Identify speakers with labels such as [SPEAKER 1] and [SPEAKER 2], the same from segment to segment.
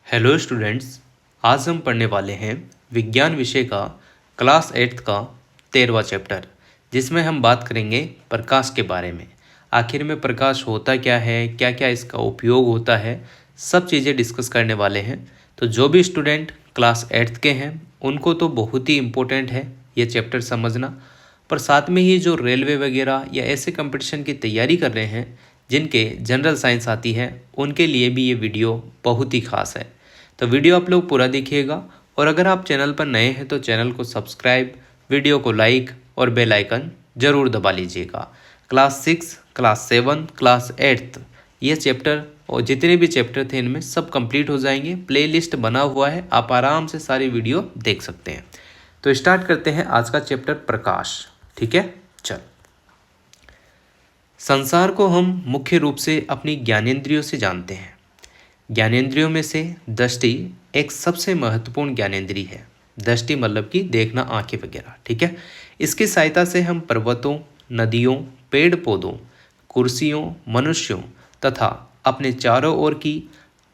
[SPEAKER 1] Hello students. आज हम पढ़ने वाले हैं विज्ञान विषय का क्लास 8th का 13वां चैप्टर, जिसमें हम बात करेंगे प्रकाश के बारे में। आखिर में प्रकाश होता क्या है, क्या क्या इसका उपयोग होता है, सब चीज़ें डिस्कस करने वाले हैं। तो जो भी स्टूडेंट क्लास 8th के हैं उनको तो बहुत ही इम्पोर्टेंट है ये चैप्टर समझना, पर साथ में ही जो रेलवे वगैरह या ऐसे कंपटीशन की तैयारी कर रहे हैं जिनके जनरल साइंस आती है उनके लिए भी ये वीडियो बहुत ही खास है। तो वीडियो आप लोग पूरा देखिएगा, और अगर आप चैनल पर नए हैं तो चैनल को सब्सक्राइब, वीडियो को लाइक और बेल आइकन ज़रूर दबा लीजिएगा। क्लास 6, क्लास 7, क्लास 8 ये चैप्टर और जितने भी चैप्टर थे इनमें सब कंप्लीट हो जाएंगे। प्लेलिस्ट बना हुआ है, आप आराम से सारी वीडियो देख सकते हैं। तो स्टार्ट करते हैं आज का चैप्टर प्रकाश। ठीक है, चल। संसार को हम मुख्य रूप से अपनी ज्ञानेंद्रियों से जानते हैं। ज्ञानेंद्रियों में से दृष्टि एक सबसे महत्वपूर्ण ज्ञानेंद्रिय है। दृष्टि मतलब कि देखना, आंखें वगैरह। ठीक है, इसकी सहायता से हम पर्वतों, नदियों, पेड़ पौधों, कुर्सियों, मनुष्यों तथा अपने चारों ओर की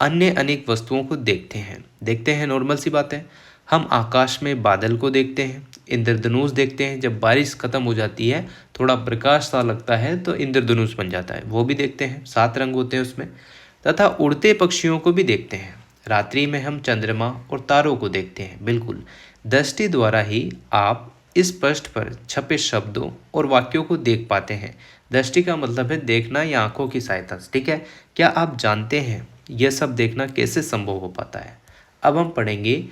[SPEAKER 1] अन्य अनेक वस्तुओं को देखते हैं। नॉर्मल सी बात है। हम आकाश में बादल को देखते हैं, इंद्रधनुष देखते हैं। जब बारिश खत्म हो जाती है, थोड़ा प्रकाश सा लगता है तो इंद्रधनुष बन जाता है, वो भी देखते हैं। 7 रंग होते हैं उसमें। तथा उड़ते पक्षियों को भी देखते हैं। रात्रि में हम चंद्रमा और तारों को देखते हैं। बिल्कुल, दृष्टि द्वारा ही आप इस पृष्ठ पर छपे शब्दों और वाक्यों को देख पाते हैं। दृष्टि का मतलब है देखना या आंखों की सहायता से। ठीक है, क्या आप जानते हैं यह सब देखना कैसे संभव हो पाता है? अब हम पढ़ेंगे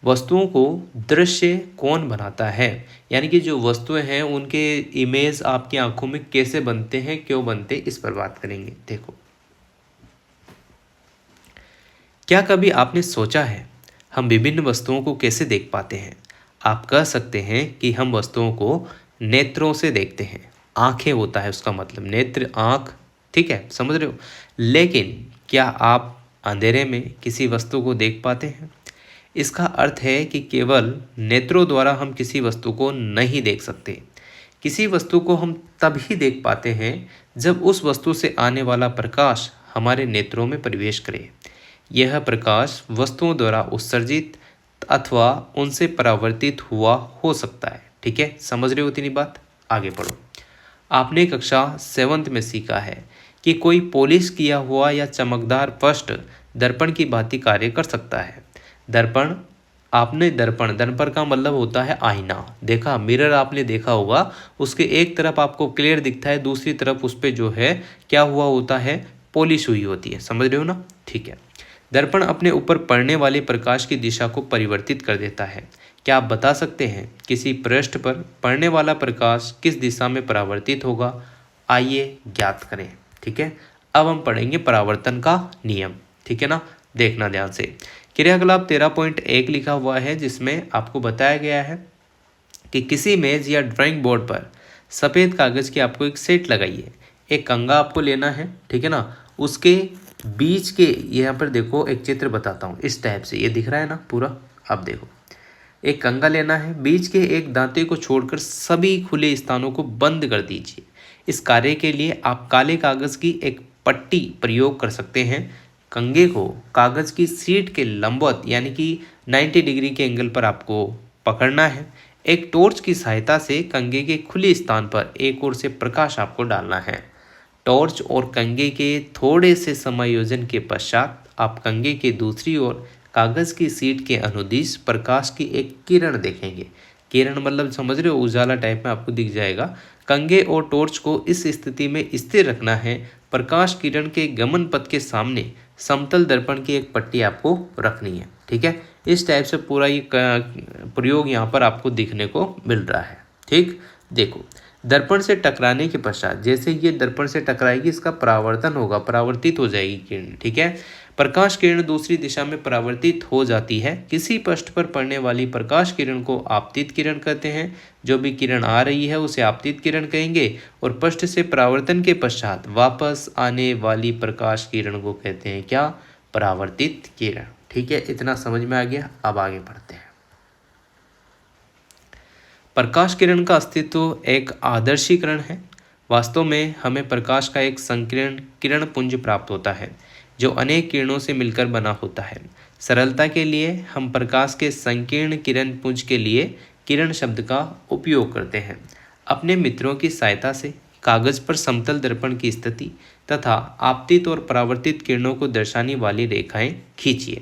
[SPEAKER 1] वस्तुओं को दृश्य कौन बनाता है, यानी कि जो वस्तुएं हैं उनके इमेज आपकी आंखों में कैसे बनते हैं, क्यों बनते, इस पर बात करेंगे। देखो, क्या कभी आपने सोचा है हम विभिन्न वस्तुओं को कैसे देख पाते हैं? आप कह सकते हैं कि हम वस्तुओं को नेत्रों से देखते हैं। आंखें होता है उसका मतलब, नेत्र, आंख। ठीक है, समझ रहे हो? लेकिन क्या आप अंधेरे में किसी वस्तु को देख पाते हैं? इसका अर्थ है कि केवल नेत्रों द्वारा हम किसी वस्तु को नहीं देख सकते। किसी वस्तु को हम तभी देख पाते हैं जब उस वस्तु से आने वाला प्रकाश हमारे नेत्रों में प्रवेश करे। यह प्रकाश वस्तुओं द्वारा उत्सर्जित अथवा उनसे परावर्तित हुआ हो सकता है। ठीक है, समझ रहे हो इतनी बात? आगे पढ़ो। आपने कक्षा 7th में सीखा है कि कोई पॉलिश किया हुआ या चमकदार पृष्ठ दर्पण की भांति कार्य कर सकता है। दर्पण दर्पण का मतलब होता है आईना। देखा, मिरर आपने देखा होगा, उसके एक तरफ आपको क्लियर दिखता है, दूसरी तरफ उस पर जो है क्या हुआ होता है, पॉलिश हुई होती है। समझ रहे हो ना? ठीक है। दर्पण अपने ऊपर पड़ने वाले प्रकाश की दिशा को परिवर्तित कर देता है। क्या आप बता सकते हैं किसी पृष्ठ पर पड़ने वाला प्रकाश किस दिशा में परावर्तित होगा? आइए ज्ञात करें। ठीक है, अब हम पढ़ेंगे परावर्तन का नियम। ठीक है ना, देखना ध्यान से। क्रियाकलाप 13.1 लिखा हुआ है, जिसमें आपको बताया गया है कि किसी मेज या ड्राइंग बोर्ड पर सफ़ेद कागज़ की आपको एक सेट लगाइए। एक कंघा आपको लेना है। ठीक है ना, उसके बीच के यहाँ पर देखो, एक चित्र बताता हूँ इस टाइप से, ये दिख रहा है ना पूरा? अब देखो, एक कंघा लेना है, बीच के एक दांते को छोड़कर सभी खुले स्थानों को बंद कर दीजिए। इस कार्य के लिए आप काले कागज़ की एक पट्टी प्रयोग कर सकते हैं। कंघे को कागज़ की शीट के लंबवत यानी कि 90 डिग्री के एंगल पर आपको पकड़ना है। एक टॉर्च की सहायता से कंघे के खुले स्थान पर एक ओर से प्रकाश आपको डालना है। टॉर्च और कंघे के थोड़े से समायोजन के पश्चात आप कंघे के दूसरी ओर कागज़ की शीट के अनुदिश प्रकाश की एक किरण देखेंगे। किरण मतलब समझ रहे हो, उजाला टाइप में आपको दिख जाएगा। कंघे और टॉर्च को इस स्थिति में स्थिर रखना है। प्रकाश किरण के गमन पथ के सामने समतल दर्पण की एक पट्टी आपको रखनी है। ठीक है, इस टाइप से पूरा ये प्रयोग यहाँ पर आपको दिखने को मिल रहा है। ठीक, देखो, दर्पण से टकराने के पश्चात जैसे ये दर्पण से टकराएगी, इसका परावर्तन होगा, परावर्तित हो जाएगी किरण। ठीक है, प्रकाश किरण दूसरी दिशा में परावर्तित हो जाती है। किसी पृष्ठ पर पड़ने वाली प्रकाश किरण को आपतित किरण कहते हैं। जो भी किरण आ रही है उसे आपतित किरण कहेंगे, और पृष्ठ से परावर्तन के पश्चात वापस आने वाली प्रकाश किरण को कहते हैं क्या? परावर्तित किरण। ठीक है, इतना समझ में आ गया? अब आगे बढ़ते हैं। प्रकाश किरण का अस्तित्व एक आदर्शीकरण है। वास्तव में हमें प्रकाश का एक संकीर्ण किरण पुंज प्राप्त होता है जो अनेक किरणों से मिलकर बना होता है। सरलता के लिए हम प्रकाश के संकीर्ण किरण पुंज के लिए किरण शब्द का उपयोग करते हैं। अपने मित्रों की सहायता से कागज पर समतल दर्पण की स्थिति तथा आपतित और परावर्तित किरणों को दर्शाने वाली रेखाएं खींचिए।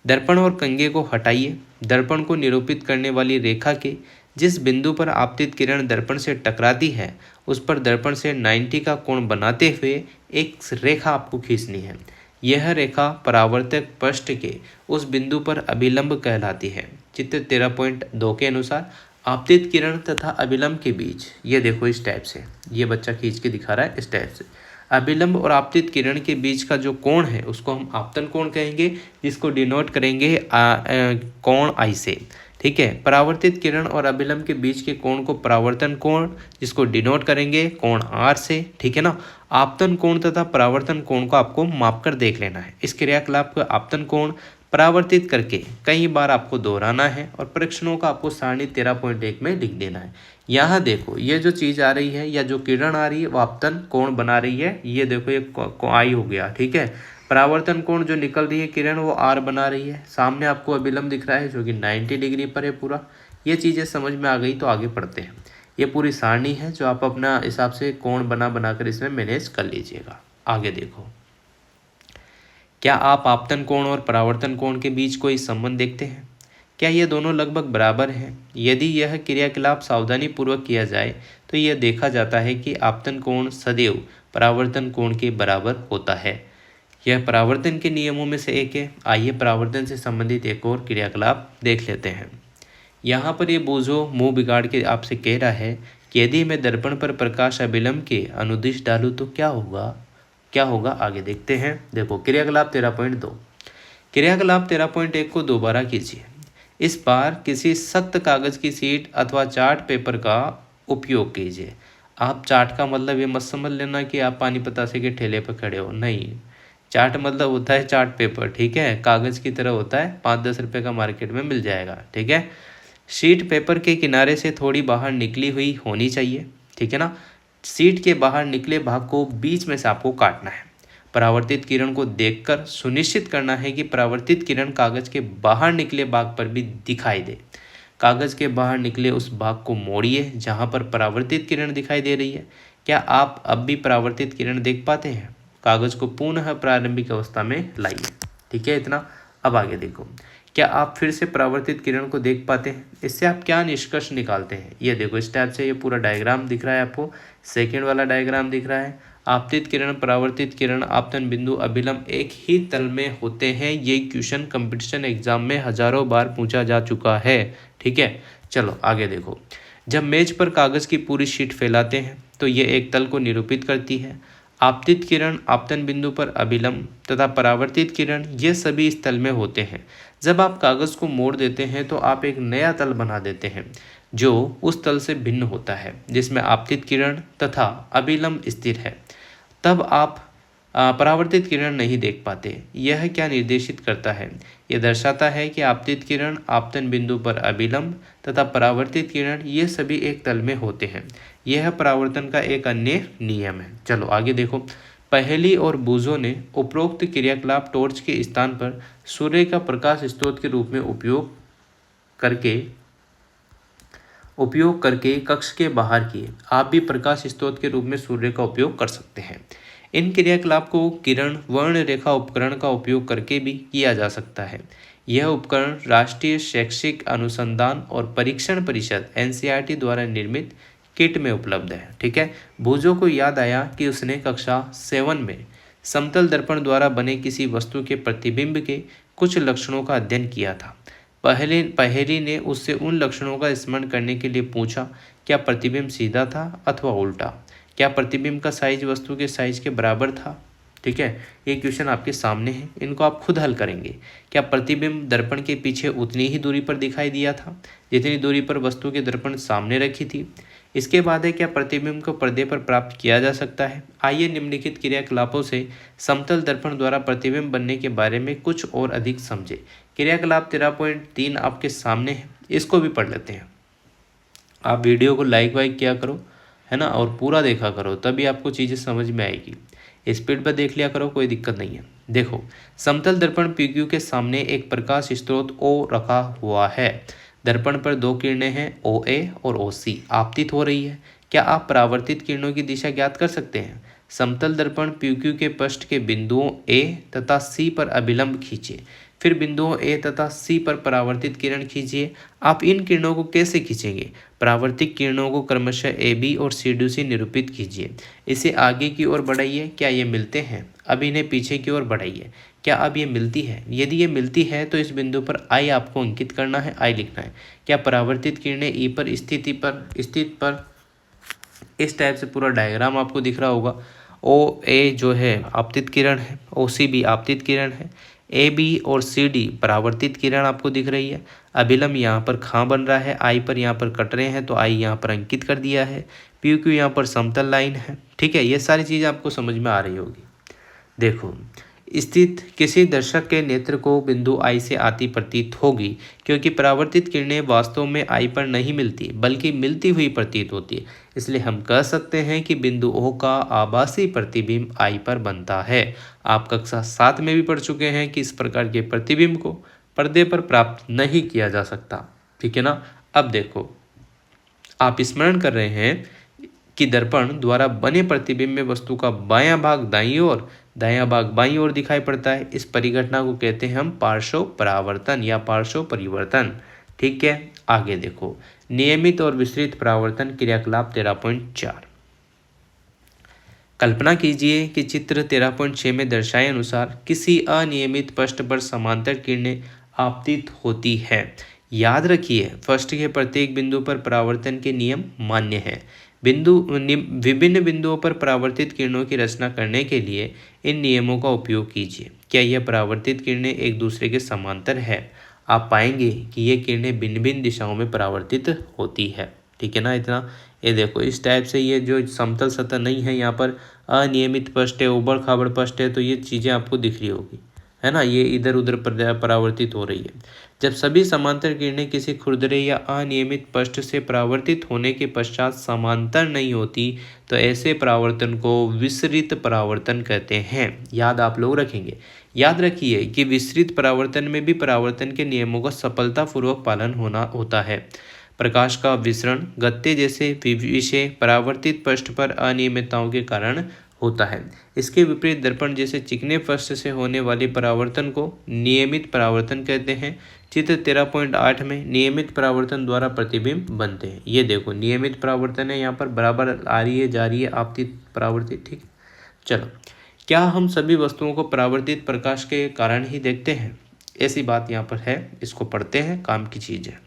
[SPEAKER 1] दर्पण और कंघे को हटाइए। दर्पण को निरूपित करने वाली रेखा के जिस बिंदु पर आपतित किरण दर्पण से टकराती है उस पर दर्पण से 90 का कोण बनाते हुए एक रेखा आपको खींचनी है। यह रेखा परावर्तक पृष्ठ के उस बिंदु पर अभिलंब कहलाती है। चित्र 13.2 के अनुसार आपतित किरण तथा अभिलंब के बीच, ये देखो इस टाइप से, ये बच्चा खींच के दिखा रहा है इस टाइप से, अभिलंब और आपतित किरण के बीच का जो कोण है उसको हम आपतन कोण कहेंगे, जिसको डिनोट करेंगे कोण आई से। ठीक है, परावर्तित किरण और अभिलंब के बीच के कोण को परावर्तन कोण, जिसको डिनोट करेंगे कोण आर से। ठीक है ना। आपतन कोण तथा परावर्तन कोण को आपको मापकर देख लेना है। इस क्रियाकलाप को आपतन कोण परावर्तित करके कई बार आपको दोहराना है और परीक्षणों का आपको सारणी 13.1 में लिख देना है। यहाँ देखो ये जो चीज़ आ रही है या जो किरण आ रही है वो आपतन कोण बना रही है। ये देखो ये आई हो गया। ठीक है, परावर्तन कोण जो निकल रही है किरण वो आर बना रही है। सामने आपको अभिलंब दिख रहा है जो कि 90 डिग्री पर है पूरा। ये चीज़ें समझ में आ गई तो आगे पढ़ते हैं। ये पूरी सारणी है जो आप अपना हिसाब से कोण बनाकर इसमें मैनेज कर लीजिएगा। आगे देखो, क्या आप आपतन कोण और परावर्तन कोण के बीच कोई संबंध देखते हैं? क्या ये दोनों लगभग बराबर हैं? यदि यह क्रियाकलाप सावधानी पूर्वक किया जाए तो यह देखा जाता है कि आपतन कोण सदैव परावर्तन कोण के बराबर होता है। यह परावर्तन के नियमों में से एक है। आइए परावर्तन से संबंधित एक और क्रियाकलाप देख लेते हैं। यहाँ पर ये बोझो मुंह बिगाड़ के आपसे कह रहा है कि यदि मैं दर्पण पर प्रकाश अभिलंब के अनुदिश डालूं तो क्या होगा आगे देखते हैं। देखो क्रियाकलाप 13.2। क्रियाकलाप 13.1 को दोबारा कीजिए। इस बार किसी सख्त कागज की शीट अथवा चार्ट पेपर का उपयोग कीजिए। आप चार्ट का मतलब ये मत समझ लेना कि आप पानी पतासे के ठेले पर खड़े हो, नहीं। चार्ट मतलब होता है चार्ट पेपर। ठीक है, कागज की तरह होता है, 5-10 रुपये का मार्केट में मिल जाएगा। ठीक है, शीट पेपर के किनारे से थोड़ी बाहर निकली हुई होनी चाहिए। ठीक है ना। शीट के बाहर निकले भाग को बीच में से आपको काटना है। परावर्तित किरण को देखकर सुनिश्चित करना है कि परावर्तित किरण कागज के बाहर निकले भाग पर भी दिखाई दे। कागज के बाहर निकले उस भाग को मोड़िए जहां पर परावर्तित किरण दिखाई दे रही है। क्या आप अब भी परावर्तित किरण देख पाते हैं? कागज को पुनः प्रारंभिक अवस्था में लाइए। ठीक है, इतना। अब आगे देखो, क्या आप फिर से परावर्तित किरण को देख पाते हैं? इससे आप क्या निष्कर्ष निकालते हैं? ये देखो इस टाइप से ये पूरा डायग्राम दिख रहा है आपको, सेकेंड वाला डायग्राम दिख रहा है। आपतित किरण, परावर्तित किरण, आपतन बिंदु, अभिलंब एक ही तल में होते हैं। ये क्वेश्चन कंपटीशन एग्जाम में हजारों बार पूछा जा चुका है। ठीक है, चलो आगे देखो। जब मेज पर कागज की पूरी शीट फैलाते हैं तो ये एक तल को निरूपित करती है। आपतित किरण, आपतन बिंदु पर अभिलंब तथा परावर्तित किरण ये सभी इस तल में होते हैं। जब आप कागज को मोड़ देते हैं तो आप एक नया तल बना देते हैं जो उस तल से भिन्न होता है जिसमें आपतित किरण तथा अभिलंब स्थिर है। तब आप परावर्तित किरण नहीं देख पाते। यह क्या निर्देशित करता है? यह दर्शाता है कि आपतित किरण, आपतन बिंदु पर अभिलंब तथा परावर्तित किरण ये सभी एक तल में होते हैं। यह परावर्तन का एक अन्य नियम है। चलो आगे देखो। पहेली और बूजो ने उपरोक्त क्रियाकलाप टॉर्च के स्थान पर सूर्य का प्रकाश स्रोत के रूप में उपयोग करके कक्ष के बाहर किए। आप भी प्रकाश स्रोत के रूप में सूर्य का उपयोग कर सकते हैं। इन क्रियाकलाप को किरण वर्ण रेखा उपकरण का उपयोग करके भी किया जा सकता है। यह उपकरण राष्ट्रीय शैक्षिक अनुसंधान और परीक्षण परिषद NCERT द्वारा निर्मित किट में उपलब्ध है। ठीक है, बूजो को याद आया कि उसने कक्षा 7 में समतल दर्पण द्वारा बने किसी वस्तु के प्रतिबिंब के कुछ लक्षणों का अध्ययन किया था। पहेली ने उससे उन लक्षणों का स्मरण करने के लिए पूछा। क्या प्रतिबिंब सीधा था अथवा उल्टा? क्या प्रतिबिंब का साइज वस्तु के साइज के बराबर था? ठीक है, ये क्वेश्चन आपके सामने है, इनको आप खुद हल करेंगे। क्या प्रतिबिंब दर्पण के पीछे उतनी ही दूरी पर दिखाई दिया था जितनी दूरी पर वस्तु के दर्पण सामने रखी थी? इसके बाद है क्या प्रतिबिंब को पर्दे पर प्राप्त किया जा सकता है? आइए निम्नलिखित क्रियाकलापों से समतल दर्पण द्वारा प्रतिबिंब बनने के बारे में कुछ और अधिक समझे। क्रियाकलाप 13.3 आपके सामने है, इसको भी पढ़ लेते हैं। आप वीडियो को लाइक वाइक किया करो, है ना, और पूरा देखा करो, तभी आपको चीज़ें समझ में आएगी। स्पीड पर देख लिया करो, कोई दिक्कत नहीं है। देखो, समतल दर्पण PQ के सामने एक प्रकाश स्रोत O रखा हुआ है। दर्पण पर दो किरणें हैं, OA और OC आपतित हो रही है। क्या आप परावर्तित किरणों की दिशा ज्ञात कर सकते हैं? समतल दर्पण PQ के पृष्ठ के बिंदुओं A तथा C पर अभिलंब खींचिए, फिर बिंदुओं A तथा C पर परावर्तित किरण खींचिए। आप इन किरणों को कैसे खींचेंगे? परावर्तित किरणों को क्रमशः AB और CD से निरूपित कीजिए। इसे आगे की ओर बढ़ाइए। क्या ये मिलते हैं? अब इन्हें पीछे की ओर बढ़ाइए। क्या अब ये मिलती है? यदि ये मिलती है तो इस बिंदु पर I आपको अंकित करना है, I लिखना है। क्या परावर्तित किरणें E पर स्थित पर इस टाइप से पूरा डायग्राम आपको दिख रहा होगा। OA जो है आपतित किरण है, OC भी आपतित किरण है, AB और CD परावर्तित किरण आपको दिख रही है। अभिलंब यहाँ पर खां बन रहा है, I पर यहाँ पर कट रहे हैं तो I यहाँ पर अंकित कर दिया है। PQ यहाँ पर समतल लाइन है। ठीक है, ये सारी चीज़ आपको समझ में आ रही होगी। देखो, स्थित किसी दर्शक के नेत्र को बिंदु I से आती प्रतीत होगी, क्योंकि परावर्तित किरणें वास्तव में I पर नहीं मिलती बल्कि मिलती हुई प्रतीत होती है। इसलिए हम कह सकते हैं कि बिंदु O का आभासी प्रतिबिंब I पर बनता है। आप कक्षा 7 में भी पढ़ चुके हैं कि इस प्रकार के प्रतिबिंब को पर्दे पर प्राप्त नहीं किया जा सकता। ठीक है ना। अब देखो, आप स्मरण कर रहे हैं कि दर्पण द्वारा बने प्रतिबिंब में वस्तु का बायां भाग दाईं ओर, दायां भाग बाईं ओर दिखाई पड़ता है। इस परिघटना को कहते हैं हम पार्श्व परावर्तन या पार्श्व परिवर्तन। ठीक है, आगे देखो, नियमित और विस्तृत परावर्तन क्रियाकलाप 13.4। कल्पना कीजिए कि चित्र 13.6 में दर्शाए अनुसार किसी अनियमित पृष्ठ पर समांतर किरणें आपतित होती है। याद रखिए, पृष्ठ के प्रत्येक बिंदु पर परावर्तन के नियम मान्य हैं। विभिन्न बिंदुओं पर परावर्तित किरणों की रचना करने के लिए इन नियमों का उपयोग कीजिए। क्या यह परावर्तित किरणें एक दूसरे के समांतर है? आप पाएंगे कि ये किरणें भिन्न भिन्न दिशाओं में परावर्तित होती है। ठीक है ना। इतना ये देखो, इस टाइप से ये जो समतल सतह नहीं है, यहाँ पर अनियमित पृष्ठ है, उबड़ खाबड़ पृष्ठ है, तो ये चीज़ें आपको दिख रही होगी, है ना। ये इधर उधर परावर्तित हो रही है। जब सभी समांतर किरणें किसी खुरदरे या अनियमित पृष्ठ से परावर्तित होने के पश्चात समांतर नहीं होती तो ऐसे परावर्तन को विसरित परावर्तन कहते हैं। याद आप लोग रखेंगे। याद रखिए कि विसरित परावर्तन में भी परावर्तन के नियमों का सफलतापूर्वक पालन होता है। प्रकाश का विसरण गत्ते जैसे विषय परावर्तित पृष्ठ पर अनियमितताओं के कारण होता है। इसके विपरीत दर्पण जैसे चिकने पृष्ठ से होने वाली परावर्तन को नियमित परावर्तन कहते हैं। चित्र 13.8 में नियमित परावर्तन द्वारा प्रतिबिंब बनते हैं। ये देखो, नियमित परावर्तन है, यहाँ पर बराबर आ रही है जा रही है आपतित परावर्तित। ठीक, चलो, क्या हम सभी वस्तुओं को परावर्तित प्रकाश के कारण ही देखते हैं? ऐसी बात यहाँ पर है, इसको पढ़ते हैं, काम की चीज़ है।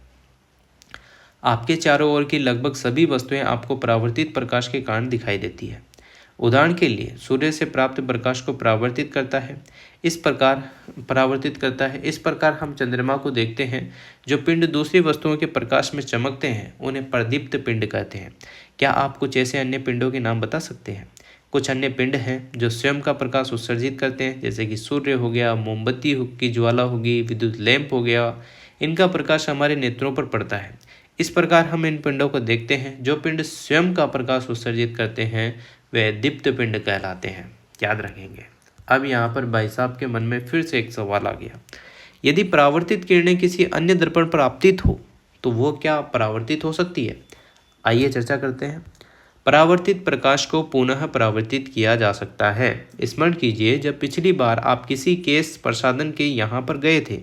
[SPEAKER 1] आपके चारों ओर की लगभग सभी वस्तुएं आपको परावर्तित प्रकाश के कारण दिखाई देती है। उदाहरण के लिए, सूर्य से प्राप्त प्रकाश को परावर्तित करता है। इस प्रकार हम चंद्रमा को देखते हैं। जो पिंड दूसरी वस्तुओं के प्रकाश में चमकते हैं उन्हें प्रदीप्त पिंड कहते हैं। क्या आप कुछ ऐसे अन्य पिंडों के नाम बता सकते हैं? कुछ अन्य पिंड हैं जो स्वयं का प्रकाश उत्सर्जित करते हैं, जैसे कि सूर्य हो गया, मोमबत्ती की ज्वाला होगी, विद्युत लैंप हो गया। इनका प्रकाश हमारे नेत्रों पर पड़ता है। इस प्रकार हम इन पिंडों को देखते हैं। जो पिंड स्वयं का प्रकाश उत्सर्जित करते हैं वे दीप्त पिंड कहलाते हैं। याद रखेंगे। अब यहाँ पर भाई साहब के मन में फिर से एक सवाल आ गया, यदि परावर्तित किरणें किसी अन्य दर्पण पर आपतित हो तो वो क्या परावर्तित हो सकती है? आइए चर्चा करते हैं। परावर्तित प्रकाश को पुनः परावर्तित किया जा सकता है। स्मरण कीजिए, जब पिछली बार आप किसी केश प्रसाधन के यहाँ पर गए थे,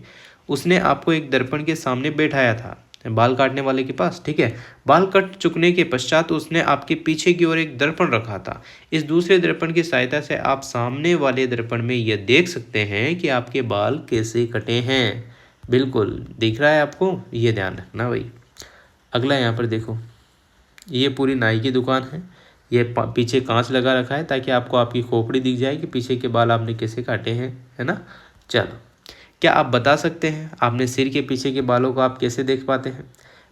[SPEAKER 1] उसने आपको एक दर्पण के सामने बैठाया था, बाल काटने वाले के पास। ठीक है, बाल कट चुकने के पश्चात उसने आपके पीछे की ओर एक दर्पण रखा था। इस दूसरे दर्पण की सहायता से आप सामने वाले दर्पण में यह देख सकते हैं कि आपके बाल कैसे कटे हैं। बिल्कुल दिख रहा है आपको, ये ध्यान रखना भाई। अगला यहाँ पर देखो, ये पूरी नाई की दुकान है। ये पीछे कांच लगा रखा है ताकि आपको आपकी खोपड़ी दिख जाए कि पीछे के बाल आपने कैसे काटे हैं, है ना। चलो, क्या आप बता सकते हैं आपने सिर के पीछे के बालों को आप कैसे देख पाते हैं?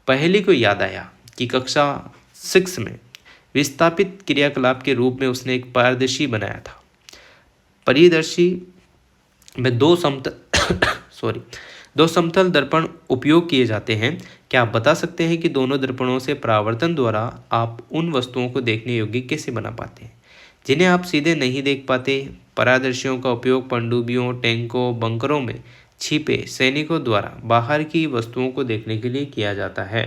[SPEAKER 1] पहेली को याद आया कि कक्षा 6 में विस्थापित क्रियाकलाप के रूप में उसने एक पारदर्शी बनाया था। परिदर्शी में दो समतल दर्पण उपयोग किए जाते हैं। क्या आप बता सकते हैं कि दोनों दर्पणों से परावर्तन द्वारा आप उन वस्तुओं को देखने योग्य कैसे बना पाते हैं? जिन्हें आप सीधे नहीं देख पाते। पारदर्शियों का उपयोग पनडुब्बियों, टैंकों, बंकरों में छिपे सैनिकों द्वारा बाहर की वस्तुओं को देखने के लिए किया जाता है।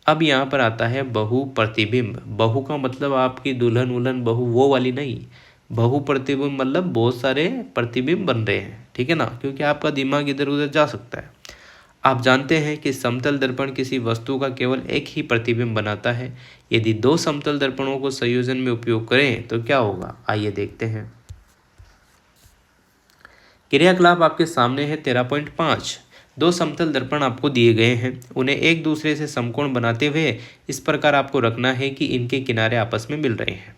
[SPEAKER 1] अब यहाँ पर आता है बहु प्रतिबिंब। बहु का मतलब आपकी दुल्हन उल्हन बहू वो वाली नहीं। बहु प्रतिबिंब मतलब बहुत सारे प्रतिबिंब बन रहे हैं, ठीक है ना, क्योंकि आपका दिमाग इधर उधर जा सकता है। आप जानते हैं कि समतल दर्पण किसी वस्तु का केवल एक ही प्रतिबिंब बनाता है। यदि दो समतल दर्पणों को संयोजन में उपयोग करें तो क्या होगा, आइए देखते हैं। क्रियाकलाप आपके सामने है 13.5। दो समतल दर्पण आपको दिए गए हैं, उन्हें एक दूसरे से समकोण बनाते हुए इस प्रकार आपको रखना है कि इनके किनारे आपस में मिल रहे हैं।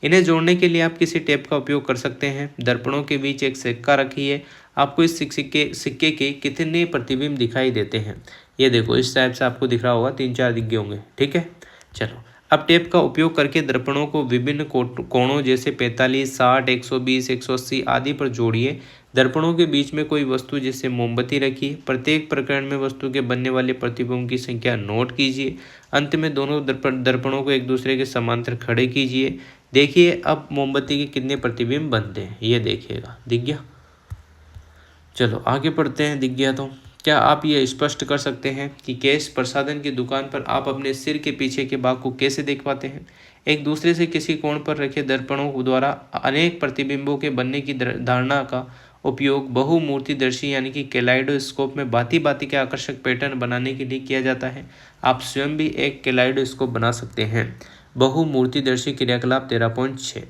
[SPEAKER 1] इन्हें जोड़ने के लिए आप किसी टेप का उपयोग कर सकते हैं। दर्पणों के बीच एक सिक्का रखिए। आपको इस सिक्के के कितने प्रतिबिंब दिखाई देते हैं, ये देखो इस टाइप से आपको दिख रहा होगा, 3-4 दिख गए होंगे, ठीक है। चलो अब टेप का उपयोग करके दर्पणों को विभिन्न कोणों जैसे 45, 60, 120, 180 आदि पर जोड़िए। दर्पणों के बीच में कोई वस्तु जैसे मोमबत्ती रखिए। प्रत्येक प्रकरण में वस्तु के बनने वाले प्रतिबिंब की संख्या नोट कीजिए। अंत में दोनों दर्पणों को एक दूसरे के समांतर खड़े कीजिए। देखिए अब मोमबत्ती के कितने प्रतिबिंब बनते हैं, ये देखिएगा, दिख गया। चलो आगे पढ़ते हैं। दिख गया तो क्या आप ये स्पष्ट कर सकते हैं कि कैश प्रसाधन की दुकान पर आप अपने सिर के पीछे के भाग को कैसे देख पाते हैं। एक दूसरे से किसी कोण पर रखे दर्पणों द्वारा अनेक प्रतिबिंबों के बनने की धारणा का उपयोग बहुमूर्तिदर्शी यानी कि कैलाइडोस्कोप में भांति भांति के आकर्षक पैटर्न बनाने के लिए किया जाता है। आप स्वयं भी एक कैलाइडोस्कोप बना सकते हैं। बहुमूर्तिदर्शी क्रियाकलाप 13.6।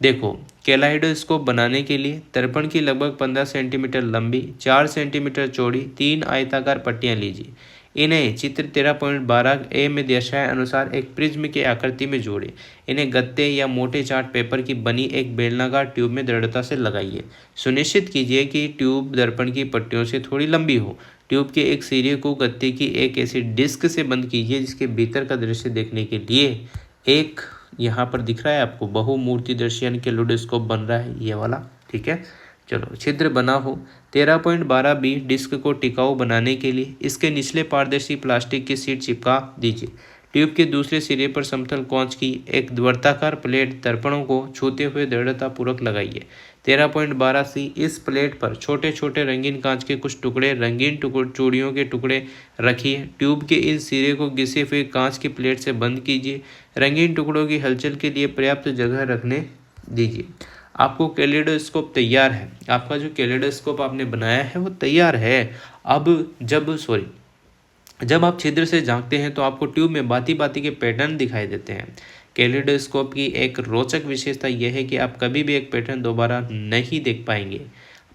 [SPEAKER 1] देखो कैलाइडोस्कोप बनाने के लिए दर्पण की लगभग 15 सेंटीमीटर लंबी, 4 सेंटीमीटर चौड़ी 3 आयताकार पट्टियां लीजिए। इन्हें चित्र 13.12 ए में दर्शाए अनुसार एक प्रिज्म की आकृति में जोड़े। इन्हें गत्ते या मोटे चार्ट पेपर की बनी एक बेलनाकार ट्यूब में दृढ़ता से लगाइए। सुनिश्चित कीजिए कि ट्यूब दर्पण की पट्टियों से थोड़ी लंबी हो। ट्यूब के एक सिरे को गत्ते की एक ऐसी डिस्क से बंद कीजिए जिसके भीतर का दृश्य देखने के लिए एक यहाँ पर दिख रहा है आपको बहुमूर्तिदर्शी यानी कैलाइडोस्कोप बन रहा है ये वाला, ठीक है। चलो छिद्र बना हो। 13.12 बी डिस्क को टिकाऊ बनाने के लिए इसके निचले पारदर्शी प्लास्टिक की शीट चिपका दीजिए। ट्यूब के दूसरे सिरे पर समतल कांच की एक वर्ताकार प्लेट दर्पणों को छूते हुए दृढ़तापूर्वक लगाइए। 13.12 सी इस प्लेट पर छोटे छोटे रंगीन कांच के कुछ टुकड़े रंगीन चूड़ियों के टुकड़े रखिए। ट्यूब के इस सिरे को घिसे हुए कांच की प्लेट से बंद कीजिए। रंगीन टुकड़ों की हलचल के लिए पर्याप्त जगह रखने दीजिए। आपको कैलेडोस्कोप तैयार है। आपका जो कैलेडोस्कोप आपने बनाया है वो तैयार है। अब जब आप छिद्र से झांकते हैं तो आपको ट्यूब में भांति भांति के पैटर्न दिखाई देते हैं। कैलेडोस्कोप की एक रोचक विशेषता यह है कि आप कभी भी एक पैटर्न दोबारा नहीं देख पाएंगे।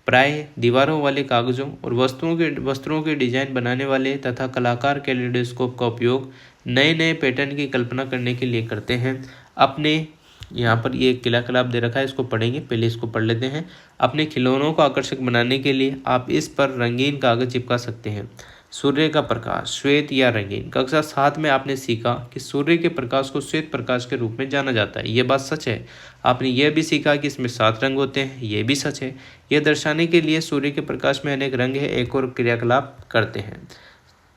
[SPEAKER 1] प्राय दीवारों वाले कागजों और वस्त्रों के डिजाइन बनाने वाले तथा कलाकार कैलेडोस्कोप का उपयोग नए नए पैटर्न की कल्पना करने के लिए करते हैं। अपने यहाँ पर ये क्रियाकलाप दे रखा है, इसको पढ़ेंगे, पहले इसको पढ़ लेते हैं। अपने खिलौनों को आकर्षक बनाने के लिए आप इस पर रंगीन कागज चिपका सकते हैं। सूर्य का प्रकाश श्वेत या रंगीन। कक्षा 7 में आपने सीखा कि सूर्य के प्रकाश को श्वेत प्रकाश के रूप में जाना जाता है, ये बात सच है। आपने यह भी सीखा कि इसमें 7 रंग होते हैं, ये भी सच है। यह दर्शाने के लिए सूर्य के प्रकाश में अनेक रंग है। एक और क्रियाकलाप करते हैं।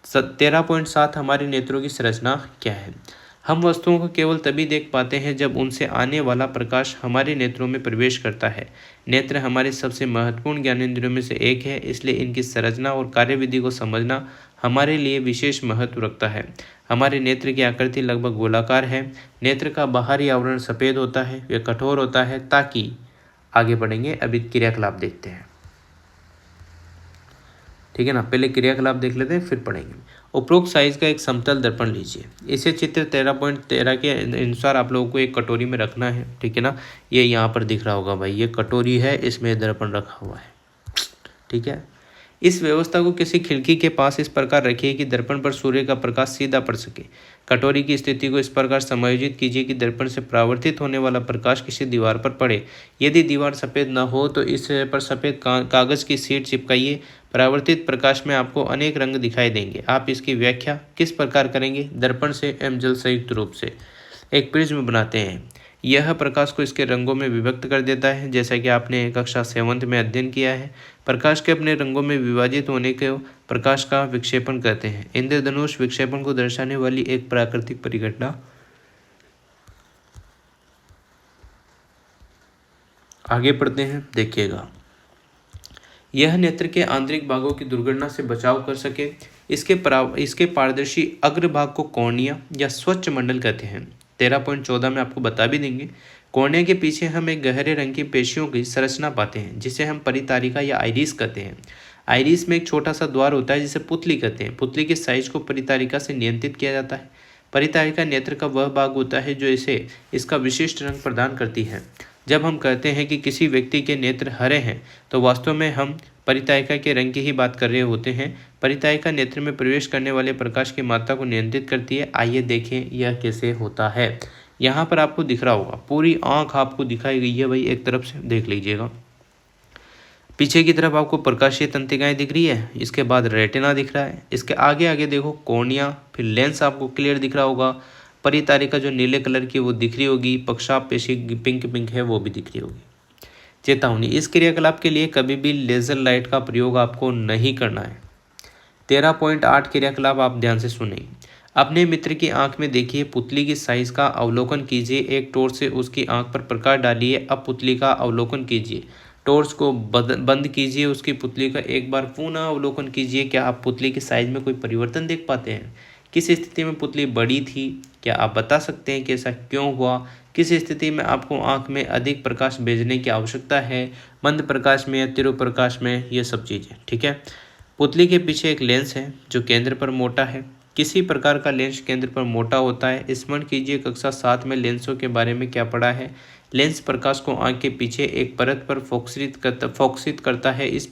[SPEAKER 1] 13.7 हमारे नेत्रों की संरचना क्या है। हम वस्तुओं को केवल तभी देख पाते हैं जब उनसे आने वाला प्रकाश हमारे नेत्रों में प्रवेश करता है। नेत्र हमारे सबसे महत्वपूर्ण ज्ञानेंद्रियों में से एक है, इसलिए इनकी संरचना और कार्यविधि को समझना हमारे लिए विशेष महत्व रखता है। हमारे नेत्र की आकृति लगभग गोलाकार है। नेत्र का बाहरी आवरण सफ़ेद होता है, यह कठोर होता है ताकि आगे बढ़ेंगे। अभी क्रियाकलाप देखते हैं, ठीक है ना। पहले क्रियाकलाप देख लेते हैं फिर पढ़ेंगे। उपरोक्त साइज का एक समतल दर्पण लीजिए। इसे चित्र 13.13 के अनुसार आप लोगों को एक कटोरी में रखना है, ठीक है ना। ये यहाँ पर दिख रहा होगा भाई, ये कटोरी है, इसमें दर्पण रखा हुआ है, ठीक है। इस व्यवस्था को किसी खिड़की के पास इस प्रकार रखिए कि दर्पण पर सूर्य का प्रकाश सीधा पड़ सके। कटोरी की स्थिति को इस प्रकार समायोजित कीजिए कि दर्पण से परावर्तित होने वाला प्रकाश किसी दीवार पर पड़े। यदि दीवार सफ़ेद न हो तो इस पर सफ़ेद कागज़ की शीट चिपकाइए। परावर्तित प्रकाश में आपको अनेक रंग दिखाई देंगे। आप इसकी व्याख्या किस प्रकार करेंगे। दर्पण से एवं जल संयुक्त रूप से एक प्रिज्म बनाते हैं। यह प्रकाश को इसके रंगों में विभक्त कर देता है, जैसा कि आपने कक्षा 7 में अध्ययन किया है। प्रकाश के अपने रंगों में विभाजित होने के प्रकाश का विक्षेपण कहते हैं। इंद्रधनुष विक्षेपण को दर्शाने वाली एक प्राकृतिक परिघटना आगे पढ़ते हैं, देखिएगा। यह नेत्र के आंतरिक भागों की दुर्घटना से बचाव कर सके। इसके पारदर्शी अग्रभाग को कॉर्निया या स्वच्छ मंडल कहते हैं। 13.14 में आपको बता भी देंगे। कॉर्निया के पीछे हम एक गहरे रंग की पेशियों की संरचना पाते हैं जिसे हम परितारिका या आइरिस कहते हैं। आइरिस में एक छोटा सा द्वार होता है जिसे पुतली कहते हैं। पुतली के साइज को परितारिका से नियंत्रित किया जाता है। परितारिका नेत्र का वह भाग होता है जो इसे इसका विशिष्ट रंग प्रदान करती है। जब हम कहते हैं कि किसी व्यक्ति के नेत्र हरे हैं तो वास्तव में हम परितायिका के रंग की ही बात कर रहे होते हैं। परितायिका नेत्र में प्रवेश करने वाले प्रकाश की मात्रा को नियंत्रित करती है। आइए देखें यह कैसे होता है। यहाँ पर आपको दिख रहा होगा, पूरी आंख आपको दिखाई गई है भाई, एक तरफ से देख लीजिएगा। पीछे की तरफ आपको प्रकाशीय तंत्रिकाएं दिख रही है, इसके बाद रेटिना दिख रहा है, इसके आगे आगे देखो कॉर्निया, फिर लेंस आपको क्लियर दिख रहा होगा। परितारिका जो नीले कलर की वो दिख रही होगी, पक्षाप पेशी पिंक है वो भी दिख रही होगी। चेतावनी, इस क्रियाकलाप के लिए कभी भी लेजर लाइट का प्रयोग आपको नहीं करना है। 13.8 क्रियाकलाप आप ध्यान से सुनिए। अपने मित्र की आंख में देखिए, पुतली की साइज का अवलोकन कीजिए, एक टॉर्च से उसकी आंख पर प्रकाश डालिए। अब पुतली का अवलोकन कीजिए, टॉर्च को बंद कीजिए, उसकी पुतली का एक बार पुनः अवलोकन कीजिए। क्या आप पुतली की साइज में कोई परिवर्तन देख पाते हैं? किस स्थिति में पुतली बड़ी थी? क्या आप बता सकते हैं कि ऐसा क्यों हुआ? किस स्थिति में आपको आंख में अधिक प्रकाश भेजने की आवश्यकता है, मंद प्रकाश में या तीव्र प्रकाश में, ये सब चीज़ें, ठीक है। पुतली के पीछे एक लेंस है जो केंद्र पर मोटा है। किसी प्रकार का लेंस केंद्र पर मोटा होता है। स्मरण कीजिए कक्षा 7 में लेंसों के बारे में क्या पढ़ा है। लेंस प्रकाश को आंख के पीछे एक परत पर फोकसित करता है। इस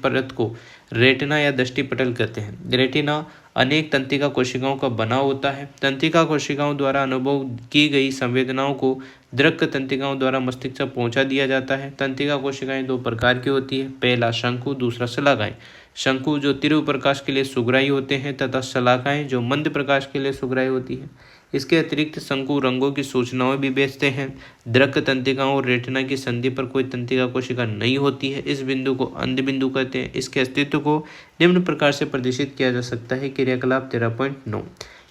[SPEAKER 1] परत को रेटिना या दृष्टिपटल कहते हैं। रेटिना अनेक तंत्रिका कोशिकाओं का बना होता है। तंत्रिका कोशिकाओं द्वारा अनुभव की गई संवेदनाओं को दृक्क तंत्रिकाओं द्वारा मस्तिष्क तक पहुंचा दिया जाता है। तंत्रिका कोशिकाएं दो प्रकार की होती है, पहला शंकु, दूसरा शलाकाएं। शंकु जो तीव्र प्रकाश के लिए सुग्राही होते हैं तथा शलाकाएं जो मंद प्रकाश के लिए सुग्राही होती है। इसके अतिरिक्त शंकु रंगों की सूचनाएं भी भेजते हैं। दृक्क तंत्रिकाओं और रेटिना की संधि पर कोई तंत्रिका कोशिका नहीं होती है। इस बिंदु को अंध बिंदु कहते हैं। इसके अस्तित्व को निम्न प्रकार से प्रदर्शित किया जा सकता है। क्रियाकलाप 13.9,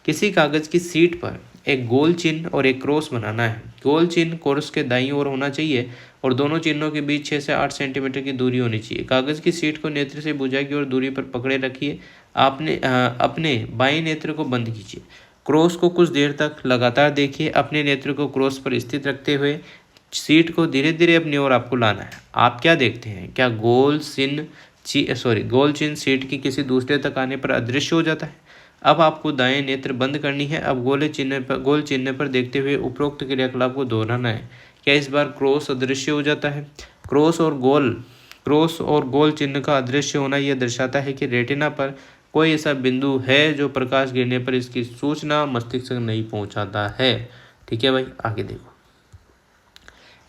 [SPEAKER 1] किसी कागज की सीट पर एक गोल चिन्ह और एक क्रॉस बनाना है। गोल चिन्ह क्रॉस के दाईं ओर होना चाहिए और दोनों चिन्हों के बीच 6 से 8 सेंटीमीटर की दूरी होनी चाहिए। कागज की सीट को नेत्र से भुजा की ओर दूरी पर पकड़े रखिए। आपने अपने बाएं नेत्र को बंद कीजिए। क्रॉस को कुछ देर तक लगातार देखिए। अपने नेत्र को क्रॉस पर स्थित रखते हुए सीट को धीरे धीरे अपनी ओर आपको लाना है। आप क्या देखते हैं? क्या गोल चिन्ह सीट की किसी दूसरे तक आने पर अदृश्य हो जाता है? अब आपको दाएं नेत्र बंद करनी है। अब गोल चिन्ह पर देखते हुए उपरोक्त क्रियाकलाप को दोहराना है। क्या इस बार क्रॉस अदृश्य हो जाता है? क्रॉस और गोल चिन्ह का अदृश्य होना यह दर्शाता है कि रेटिना पर कोई ऐसा बिंदु है जो प्रकाश गिरने पर इसकी सूचना मस्तिष्क तक नहीं पहुंचाता है। ठीक है भाई, आगे देखो।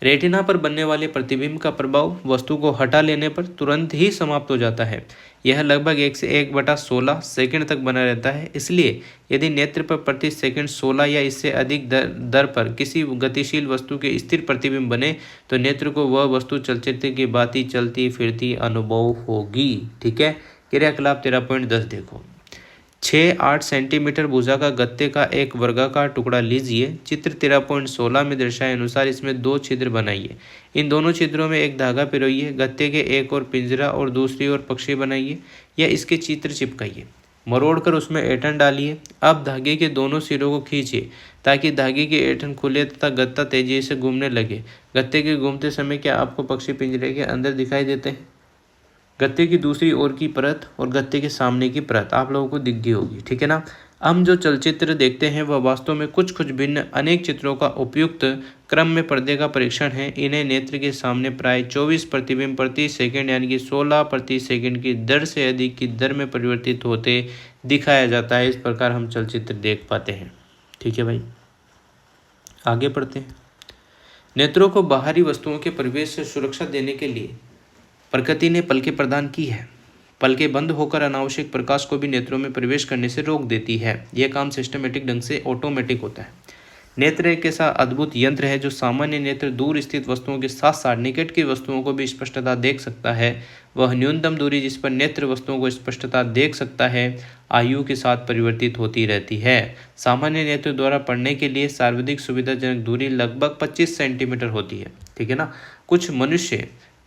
[SPEAKER 1] रेटिना पर बनने वाले प्रतिबिंब का प्रभाव वस्तु को हटा लेने पर तुरंत ही समाप्त हो जाता है। यह लगभग 1 से 1/16 सेकंड तक बना रहता है। इसलिए यदि नेत्र पर प्रति सेकंड 16 या इससे अधिक दर पर किसी गतिशील वस्तु के स्थिर प्रतिबिंब बने तो नेत्र को वह वस्तु चलचित्र की भांति चलती फिरती अनुभव होगी। ठीक है। क्रियाकलाप 13.10 देखो। 6-8 सेंटीमीटर भुजा का गत्ते का एक वर्गाकार टुकड़ा लीजिए। चित्र 13.16 में दर्शाए अनुसार इसमें 2 छिद्र बनाइए। इन दोनों छिद्रों में एक धागा पिरोइए। गत्ते के एक ओर पिंजरा और दूसरी ओर पक्षी बनाइए या इसके चित्र चिपकाइए। मरोड़कर उसमें ऐंठन डालिए। अब धागे के दोनों सिरों को खींचिए ताकि धागे के ऐंठन खुले तथा गत्ता तेजी से घूमने लगे। गत्ते के घूमते समय क्या आपको पक्षी पिंजरे के अंदर दिखाई देते हैं? गत्ते की दूसरी ओर की परत और गत्ते के सामने की परत आप लोगों को दिख गई होगी। ठीक है ना। हम जो चलचित्र देखते हैं वह वास्तव में कुछ भिन्न अनेक चित्रों का उपयुक्त क्रम में पर्दे का परीक्षण है। इन्हें नेत्र के सामने प्राय 24 प्रतिबिंब प्रति सेकंड यानी कि 16 प्रति सेकंड की दर से अधिक की दर में परिवर्तित होते दिखाया जाता है। इस प्रकार हम चलचित्र देख पाते हैं। ठीक है भाई, आगे पढ़ते हैं। नेत्रों को बाहरी वस्तुओं के प्रवेश से सुरक्षा देने के लिए प्रकृति ने पलकें प्रदान की है। पलकें बंद होकर अनावश्यक प्रकाश को भी नेत्रों में प्रवेश करने से रोक देती है। यह काम सिस्टमेटिक ढंग से ऑटोमेटिक होता है। नेत्र एक ऐसा अद्भुत यंत्र है जो सामान्य नेत्र दूर स्थित वस्तुओं के साथ साथ निकट की वस्तुओं को भी स्पष्टता देख सकता है। वह न्यूनतम दूरी जिस पर नेत्र वस्तुओं को स्पष्टता देख सकता है आयु के साथ परिवर्तित होती रहती है। सामान्य नेत्र द्वारा पढ़ने के लिए सर्वाधिक सुविधाजनक दूरी लगभग 25 सेंटीमीटर होती है। ठीक है ना। कुछ मनुष्य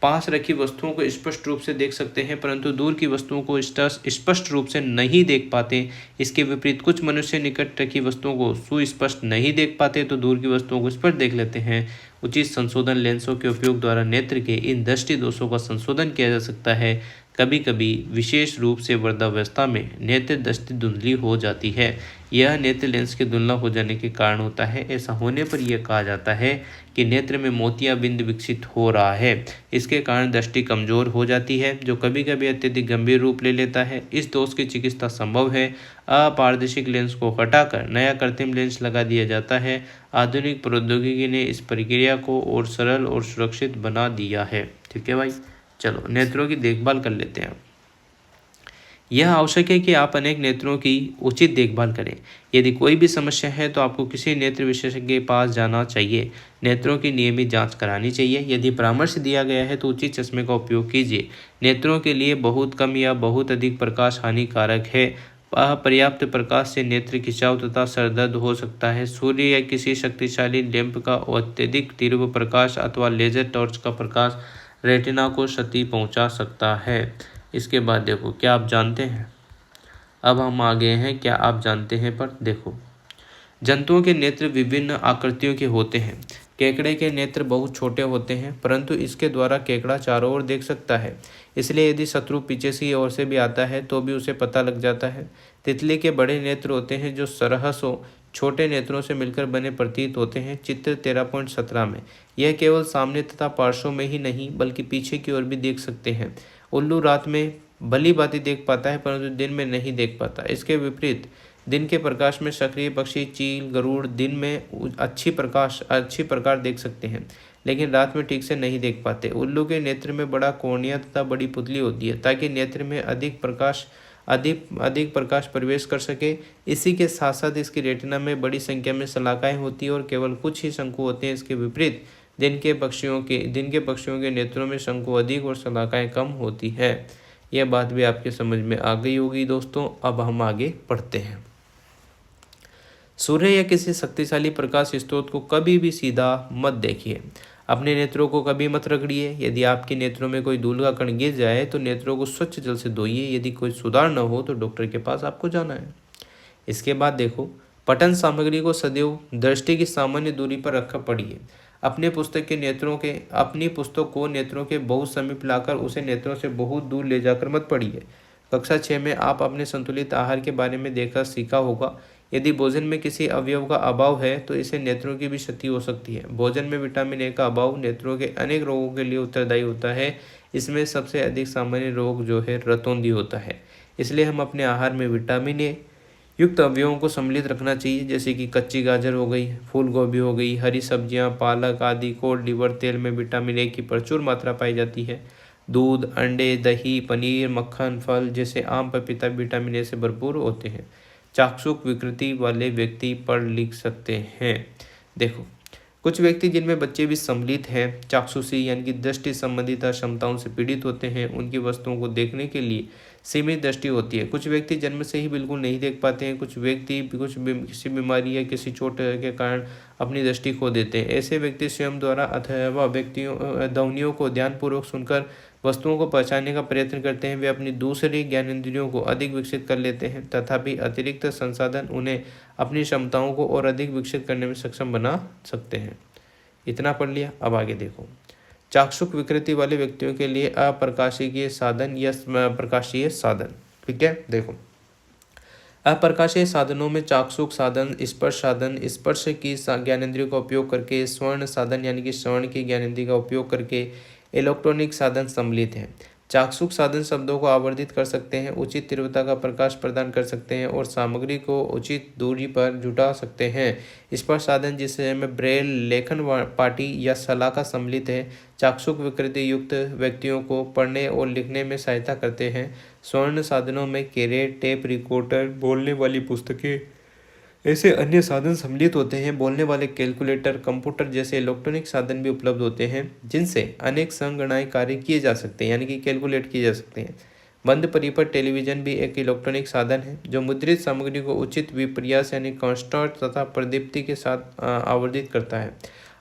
[SPEAKER 1] पास रखी वस्तुओं को स्पष्ट रूप से देख सकते हैं, परंतु दूर की वस्तुओं को स्पष्ट रूप से नहीं देख पाते। इसके विपरीत कुछ मनुष्य निकट रखी वस्तुओं को सुस्पष्ट नहीं देख पाते तो दूर की वस्तुओं को स्पष्ट देख लेते हैं। उचित संशोधन लेंसों के उपयोग द्वारा नेत्र के इन दृष्टि दोषों का संशोधन किया जा सकता है। कभी कभी विशेष रूप से वृद्धावस्था में नेत्र दृष्टि धुंधली हो जाती है। यह नेत्र लेंस के धुंधला हो जाने के कारण होता है। ऐसा होने पर यह कहा जाता है कि नेत्र में मोतियाबिंद विकसित हो रहा है। इसके कारण दृष्टि कमजोर हो जाती है, जो कभी कभी अत्यधिक गंभीर रूप ले लेता है। इस दोष की चिकित्सा संभव है। अपारदर्शिक लेंस को हटाकर नया कृत्रिम लेंस लगा दिया जाता है। आधुनिक प्रौद्योगिकी ने इस प्रक्रिया को और सरल और सुरक्षित बना दिया है। ठीक है भाई, चलो नेत्रों की देखभाल कर लेते हैं। यह आवश्यक है कि आप अनेक नेत्रों की उचित देखभाल करें। यदि कोई भी समस्या है तो आपको किसी नेत्र विशेषज्ञ के पास जाना चाहिए। नेत्रों की नियमित जांच करानी चाहिए। यदि परामर्श दिया गया है तो उचित चश्मे का उपयोग कीजिए। नेत्रों के लिए बहुत कम या बहुत अधिक प्रकाश हानिकारक है। अपर्याप्त प्रकाश से नेत्र खिंचाव तथा सरदर्द हो सकता है। सूर्य या किसी शक्तिशाली लैंप का अत्यधिक तीव्र प्रकाश अथवा लेजर टॉर्च का प्रकाश रेटिना को क्षति पहुंचा सकता है। इसके बाद देखो, क्या आप जानते हैं, अब हम आ गए हैं क्या आप जानते हैं पर देखो, जंतुओं के नेत्र विभिन्न आकृतियों के होते हैं। केकड़े के नेत्र बहुत छोटे होते हैं, परंतु इसके द्वारा केकड़ा चारों ओर देख सकता है। इसलिए यदि शत्रु पीछे की ओर से भी आता है तो भी उसे पता लग जाता है। तितली के बड़े नेत्र होते हैं जो सरहसों छोटे नेत्रों से मिलकर बने प्रतीत होते हैं। चित्र 13.17 में यह केवल सामने तथा पार्श्व में ही नहीं बल्कि पीछे की ओर भी देख सकते हैं। उल्लू रात में भली भांति देख पाता है परंतु दिन में नहीं देख पाता। इसके विपरीत दिन के प्रकाश में सक्रिय पक्षी, चील, गरुड़ दिन में अच्छी प्रकार देख सकते हैं, लेकिन रात में ठीक से नहीं देख पाते। उल्लू के नेत्र में बड़ा कोर्निया तथा बड़ी पुतली होती है ताकि नेत्र में अधिक प्रकाश प्रवेश कर सके। इसी के साथ साथ इसकी रेटिना में बड़ी संख्या में शलाकाएं होती है और केवल कुछ ही शंकु होते हैं। इसके विपरीत दिन के पक्षियों के नेत्रों में शंकु अधिक और शलाकाएं कम होती है। यह बात भी आपके समझ में आ गई होगी दोस्तों। अब हम आगे पढ़ते हैं। सूर्य या किसी शक्तिशाली प्रकाश स्रोत को कभी भी सीधा मत देखिए। अपने नेत्रों को कभी मत रगड़िए। यदि आपके नेत्रों में कोई धूल का कण गिर जाए तो नेत्रों को स्वच्छ जल से धोइए। यदि कोई सुधार न हो तो डॉक्टर के पास आपको जाना है। इसके बाद देखो, पठन सामग्री को सदैव दृष्टि की सामान्य दूरी पर रखकर पढ़िए। अपनी पुस्तक को नेत्रों के बहुत समीप लाकर उसे नेत्रों से बहुत दूर ले जाकर मत पढ़िए। कक्षा 6 में आप अपने संतुलित आहार के बारे में देखकर सीखा होगा। यदि भोजन में किसी अवयव का अभाव है तो इससे नेत्रों की भी क्षति हो सकती है। भोजन में विटामिन ए का अभाव नेत्रों के अनेक रोगों के लिए उत्तरदायी होता है। इसमें सबसे अधिक सामान्य रोग जो है रतौंधी होता है। इसलिए हम अपने आहार में विटामिन ए युक्त अवयवों को सम्मिलित रखना चाहिए, जैसे कि कच्ची गाजर हो गई, फूल गोभी हो गई, हरी सब्जियां, पालक आदि। कोड लिवर तेल में विटामिन ए की प्रचुर मात्रा पाई जाती है। दूध, अंडे, दही, पनीर, मक्खन, फल जैसे आम, पपीता विटामिन ए से भरपूर होते हैं। चाक्षुष विकृति वाले व्यक्ति पढ़ लिख सकते हैं। देखो, कुछ व्यक्ति जिनमें बच्चे भी सम्मिलित हैं चाक्षुषी यानी कि दृष्टि संबंधित क्षमताओं से पीड़ित होते हैं। उनकी वस्तुओं को देखने के लिए सीमित दृष्टि होती है। कुछ व्यक्ति जन्म से ही बिल्कुल नहीं देख पाते हैं। कुछ व्यक्ति किसी बीमारी या किसी चोट के कारण अपनी दृष्टि खो देते हैं। ऐसे व्यक्ति स्वयं द्वारा अथवा ध्वनियों को ध्यानपूर्वक सुनकर वस्तुओं को पहचानने का प्रयत्न करते हैं। वे अपनी दूसरी ज्ञानेंद्रियों को अधिक विकसित कर लेते हैं, तथापि अतिरिक्त संसाधन उन्हें अपनी क्षमताओं को और अधिक विकसित करने में सक्षम बना सकते हैं। इतना पढ़ लिया। अब आगे देखो, चाक्षुष विकृति वाले व्यक्तियों के लिए अप्रकाशीय साधन या प्रकाशीय साधन। ठीक है, देखो, अप्रकाशीय साधनों में चाक्षुष साधन, स्पर्श साधन, स्पर्श की ज्ञानेंद्रियों का उपयोग करके, स्वर्ण साधन यानी कि श्रवण की ज्ञानेंद्रिय का उपयोग करके, इलेक्ट्रॉनिक साधन सम्मिलित हैं। चाक्षुष साधन शब्दों को आवर्धित कर सकते हैं, उचित तीव्रता का प्रकाश प्रदान कर सकते हैं और सामग्री को उचित दूरी पर जुटा सकते हैं। स्पर्श साधन जिसमें ब्रेल, लेखन पाटी या सलाखा सम्मिलित है, चाक्षुष विकृति युक्त व्यक्तियों को पढ़ने और लिखने में सहायता करते हैं। स्वर्ण साधनों में कैरेट, टेप रिकॉर्डर, बोलने वाली पुस्तकें ऐसे अन्य साधन सम्मिलित होते हैं। बोलने वाले कैलकुलेटर, कंप्यूटर जैसे इलेक्ट्रॉनिक साधन भी उपलब्ध होते हैं जिनसे अनेक संगणनाएं कार्य किए जा सकते हैं यानी कि कैलकुलेट किए जा सकते हैं। बंद परिपथ टेलीविजन भी एक इलेक्ट्रॉनिक साधन है जो मुद्रित सामग्री को उचित विपर्यास यानी कॉन्ट्रास्ट तथा प्रदीप्ति के साथ आवर्धित करता है।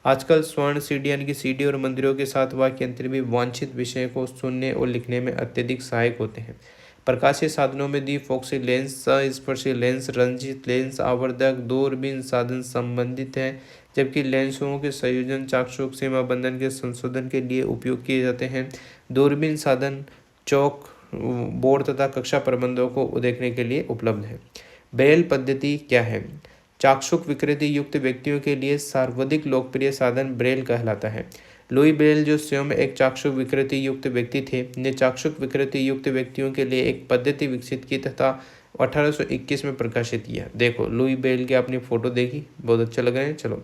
[SPEAKER 1] आजकल स्वर्ण सीडी यानी कि सीडी और मंदिरों के साथ वाक्य यंत्र भी वांछित विषय को सुनने और लिखने में अत्यधिक सहायक होते हैं। प्रकाशीय साधनों में द्विफोक्सी लेंस, संस्पर्शी लेंस, रंजित लेंस, आवर्धक, दूरबीन साधन संबंधित है, जबकि लेंसों के संयोजन चाक्षुष सीमा बंधन के संशोधन के लिए उपयोग किए जाते हैं। दूरबीन साधन चौक बोर्ड तथा कक्षा प्रबंधों को देखने के लिए उपलब्ध है। ब्रेल पद्धति क्या है? चाक्षुष विकृति युक्त व्यक्तियों के लिए सर्वाधिक लोकप्रिय साधन ब्रेल कहलाता है। लुई ब्रेल, जो स्वयं एक चाक्षुष विकृति युक्त व्यक्ति थे, ने चाक्षुष विकृति युक्त व्यक्तियों के लिए एक पद्धति विकसित की तथा 1821 में प्रकाशित किया। देखो लुई ब्रेल की आपने फोटो देखी, बहुत अच्छा लगा है। चलो,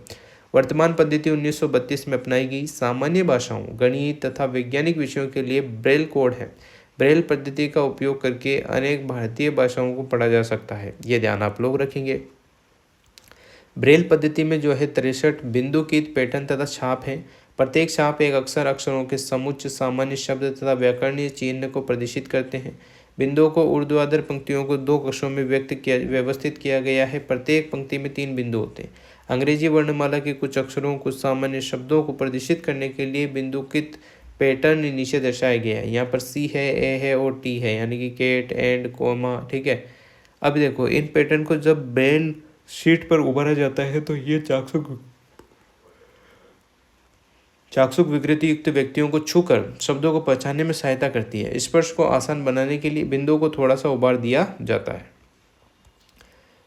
[SPEAKER 1] वर्तमान पद्धति 1932 में अपनाई गई। सामान्य भाषाओं, गणित तथा वैज्ञानिक विषयों के लिए ब्रेल कोड है। ब्रेल पद्धति का उपयोग करके अनेक भारतीय भाषाओं को पढ़ा जा सकता है, ये ध्यान आप लोग रखेंगे। ब्रेल पद्धति में जो है 63 बिंदुकीत पैटर्न तथा छाप है। प्रत्येक छाप एक अक्षर अक्षरों के समुच्चय, सामान्य शब्द तथा व्याकरणीय चिन्ह को प्रदर्शित करते हैं। बिंदुओं को ऊर्ध्वाधर पंक्तियों को 2 कक्षों में व्यवस्थित किया गया है। प्रत्येक पंक्ति में 3 बिंदु होते हैं। अंग्रेजी वर्णमाला के कुछ अक्षरों, कुछ सामान्य शब्दों को प्रदर्शित करने के लिए बिंदुकीत पैटर्न नीचे दर्शाया गया है। यहाँ पर सी है, ए है और टी है, यानी कि केट एंड कोमा। ठीक है, अब देखो इन पैटर्न को जब ब्रेल शीट पर उभारा जाता है तो ये चाक्षुष विकृति युक्त व्यक्तियों को छूकर शब्दों को पहचानने में सहायता करती है। स्पर्श को आसान बनाने के लिए बिंदुओं को थोड़ा सा उभार दिया जाता है।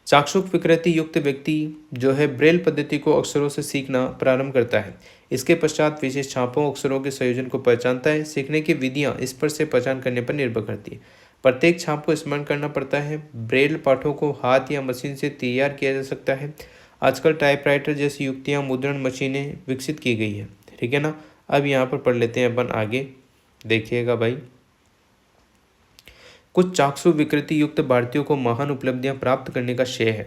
[SPEAKER 1] चाक्षुष विकृति युक्त व्यक्ति जो है ब्रेल पद्धति को अक्षरों से सीखना प्रारंभ करता है। इसके पश्चात विशेष छापों अक्षरों के संयोजन को पहचानता है। सीखने की विधियां स्पर्श से पहचान करने पर निर्भर करती है। प्रत्येक छाप को स्मरण करना पड़ता है। ब्रेल पाठों को हाथ या मशीन से तैयार किया जा सकता है। आजकल टाइपराइटर जैसी युक्तियां, मुद्रण मशीनें विकसित की गई है। ठीक है ना। अब यहाँ पर पढ़ लेते हैं अपन आगे, देखिएगा भाई। कुछ चाक्षुष विकृति युक्त भारतीयों को महान उपलब्धियां प्राप्त करने का श्रेय है।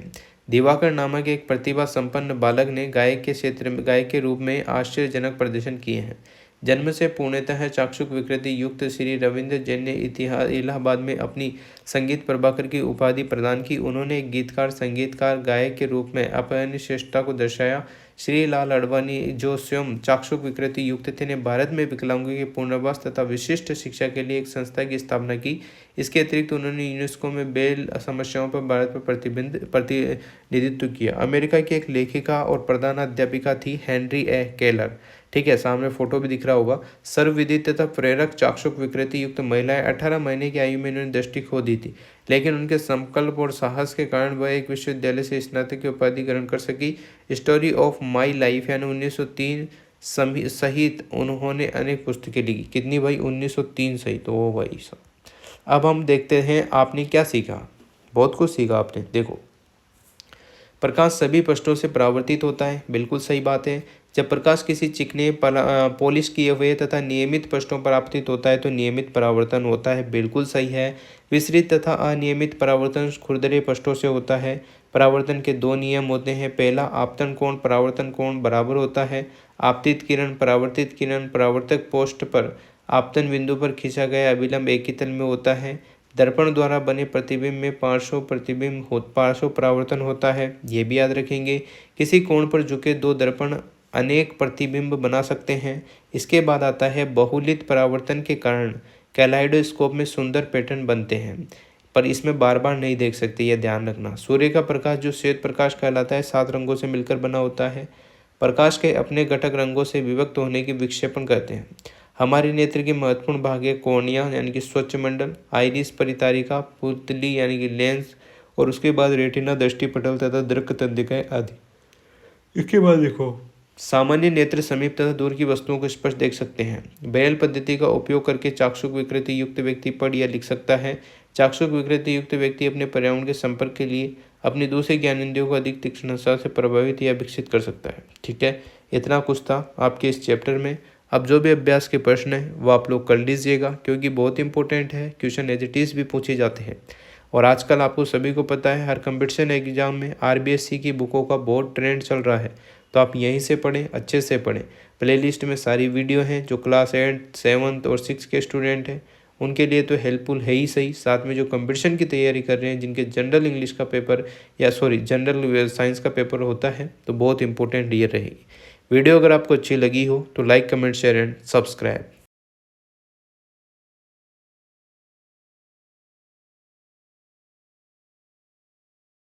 [SPEAKER 1] दिवाकर नामक एक प्रतिभा संपन्न बालक ने गायक के क्षेत्र में गायक के रूप में आश्चर्यजनक प्रदर्शन किए हैं। जन्म से पूर्णतः चाक्षुष विकृति युक्त श्री रविंद्र जैन ने इलाहाबाद में अपनी संगीत प्रभाकर की उपाधि प्रदान की। उन्होंने एक गीतकार, संगीतकार, गायक के रूप में अपनी श्रेष्ठता को दर्शाया। श्री लाल अडवाणी, जो स्वयं चाक्षुष विकृति युक्त थे, ने भारत में विकलांगों के पुनर्वास तथा विशिष्ट शिक्षा के लिए एक संस्था की स्थापना की। इसके अतिरिक्त उन्होंने यूनेस्को में ब्रेल समस्याओं पर भारत पर प्रतिनिधित्व किया। अमेरिका की एक लेखिका और प्रधानाध्यापिका थी हेनरी ए केलर। ठीक है, सामने फोटो भी दिख रहा होगा। सर्वविदित तथा प्रेरक चाक्षुष विकृति युक्त महिलाएं 18 महीने की आयु में इन्होंने दृष्टि खो दी थी, लेकिन उनके संकल्प और साहस के कारण वह एक विश्वविद्यालय से स्नातक की उपाधि ग्रहण कर सकी। स्टोरी ऑफ माई लाइफ यानी 1903 सहित उन्होंने अनेक पुस्तकें लिखी। कितनी भाई? 1903 सहित। ओ भाई साहब, अब हम देखते हैं आपने क्या सीखा। बहुत कुछ सीखा आपने। देखो, प्रकाश सभी पृष्ठों से परावर्तित होता है, बिल्कुल सही बात है। जब प्रकाश किसी चिकने पॉलिश किए हुए तथा नियमित पृष्ठों पर आपतित होता है तो नियमित परावर्तन होता है, बिल्कुल सही है। विस्तृत तथा अनियमित परावर्तन खुरदरे पृष्ठों से होता है। परावर्तन के 2 नियम होते हैं। पहला, आपतन कोण परावर्तन कोण बराबर होता है। आपतित किरण, परावर्तित किरण, परावर्तक पोस्ट पर आपतन बिंदु पर खींचा गया अभिलंब एक ही तल में होता है। दर्पण द्वारा बने प्रतिबिंब में पार्श्व परावर्तन होता है, ये भी याद रखेंगे। किसी कोण पर झुके 2 दर्पण अनेक प्रतिबिंब बना सकते हैं। इसके बाद आता है बहुलित परावर्तन के कारण कैलाइडोस्कोप में सुंदर पैटर्न बनते हैं, पर इसमें बार बार नहीं देख सकते, यह ध्यान रखना। सूर्य का प्रकाश जो श्वेत प्रकाश कहलाता है 7 रंगों से मिलकर बना होता है। प्रकाश के अपने घटक रंगों से विभक्त होने की विक्षेपण कहते हैं। हमारे नेत्र के महत्वपूर्ण भाग है कोर्निया यानी कि स्वच्छ मंडल, आइरिस परितारिका, पुतली यानी कि लेंस, और उसके बाद रेटिना दृष्टिपटल तथा दृक्क तंत्रिकाएं आदि। इसके बाद देखो, सामान्य नेत्र समीप तथा दूर की वस्तुओं को स्पष्ट देख सकते हैं। ब्रेल पद्धति का उपयोग करके चाक्षुष विकृति युक्त व्यक्ति पढ़ या लिख सकता है। चाक्षुष विकृति युक्त व्यक्ति अपने पर्यावरण के संपर्क के लिए अपनी दूसरे ज्ञानेंद्रियों को अधिक तीक्ष्णता से प्रभावित या विकसित कर सकता है। ठीक है, इतना कुछ था आपके इस चैप्टर में। अब जो भी अभ्यास के प्रश्न हैं वो आप लोग कर लीजिएगा, क्योंकि बहुत इंपॉर्टेंट है। क्वेश्चन एज इट इज़ भी पूछे जाते हैं, और आजकल आपको सभी को पता है हर कंपटीशन एग्जाम में RBSC की बुकों का बहुत ट्रेंड चल रहा है, तो आप यहीं से पढ़ें, अच्छे से पढ़ें। प्लेलिस्ट में सारी वीडियो हैं। जो क्लास 8, 7 और 6 के स्टूडेंट हैं उनके लिए तो हेल्पफुल है ही सही, साथ में जो कंपटीशन की तैयारी कर रहे हैं, जिनके जनरल इंग्लिश का पेपर जनरल साइंस का पेपर होता है, तो बहुत इंपॉर्टेंट ये रहेगी। वीडियो अगर आपको अच्छी लगी हो तो like, comment, share and subscribe.